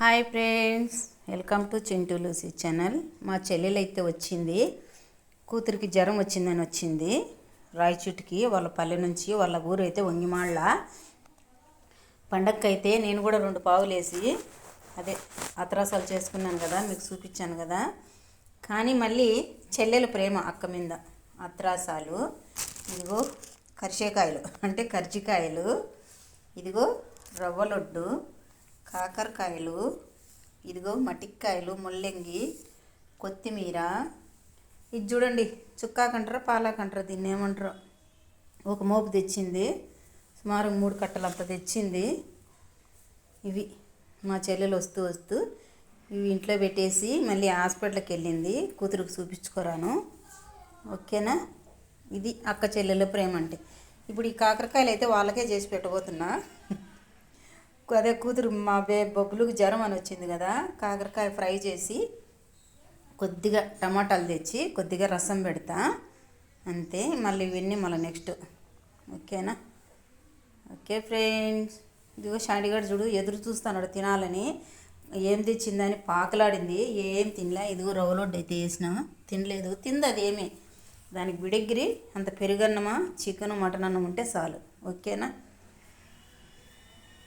Hi friends, welcome to Chintu Lucy channel. మా చెల్లెలు అయితే వచ్చింది. కూతురికి జ్వరం వచ్చిందని వచ్చింది రాయచూటికి. వాళ్ళ పల్లె నుంచి వాళ్ళ ఊరు అయితే వంగిమాళ్ళ. పండగకైతే నేను కూడా 2 పావులు వేసి అదే అత్రాసాలు చేసుకున్నాను కదా, మీకు చూపించాను కదా. కానీ మళ్ళీ చెల్లెల ప్రేమ అక్క మీద అత్రాసాలు. ఇదిగో కరిసేకాయలు అంటే కర్జికాయలు, ఇదిగో రవ్వ లడ్డు, కాకరకాయలు, ఇదిగో మటిక్కాయలు, ముల్లంగి, కొత్తిమీర. ఇది చూడండి, చుక్కాకంటారా పాలాకంటారా దీన్ని ఏమంటారో. ఒక మోపు తెచ్చింది, సుమారు 3 కట్టలంత తెచ్చింది. ఇవి మా చెల్లెలు వస్తూ వస్తూ ఇవి ఇంట్లో పెట్టేసి మళ్ళీ హాస్పిటల్కి వెళ్ళింది కూతురికి చూపించుకోరాను. ఓకేనా, ఇది అక్క చెల్లెల ప్రేమ అంటే. ఇప్పుడు ఈ కాకరకాయలు అయితే వాళ్ళకే చేసి పెట్టబోతున్నా. అదే కూతురు మా బొబ్బులకు జ్వరం అని వచ్చింది కదా, కాకరకాయ ఫ్రై చేసి కొద్దిగా టమాటాలు తెచ్చి కొద్దిగా రసం పెడతా అంతే. మళ్ళీ ఇవన్నీ మళ్ళీ నెక్స్ట్. ఓకేనా. ఓకే ఫ్రెండ్స్, ఇదిగో షాడిగాడు చూడు ఎదురు చూస్తున్నాడు తినాలని. ఏం తెచ్చిందని పాకలాడింది, ఏం తినలే. ఇదిగో రవ్వలొడ్డు అయితే వేసినా, తినలేదు. తింది అది ఏమి, దానికి బిడెగ్గిరి అంత పెరుగన్నమా చికెను మటన్ అన్నం ఉంటే చాలు. ఓకేనా,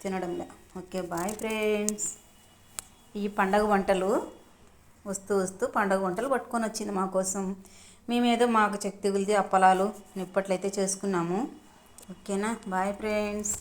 తినడంలే. Okay bye friends. ఈ పండగ వంటలు వస్తూ వస్తూ పండగ వంటలు పట్టుకొని వచ్చింది మా కోసం. మేమేదో మాకు చెక్ తెగులుది అప్పలాలు నిప్పట్లయితే చేసుకున్నాము. ఓకేనా, బాయ్ ఫ్రెండ్స్.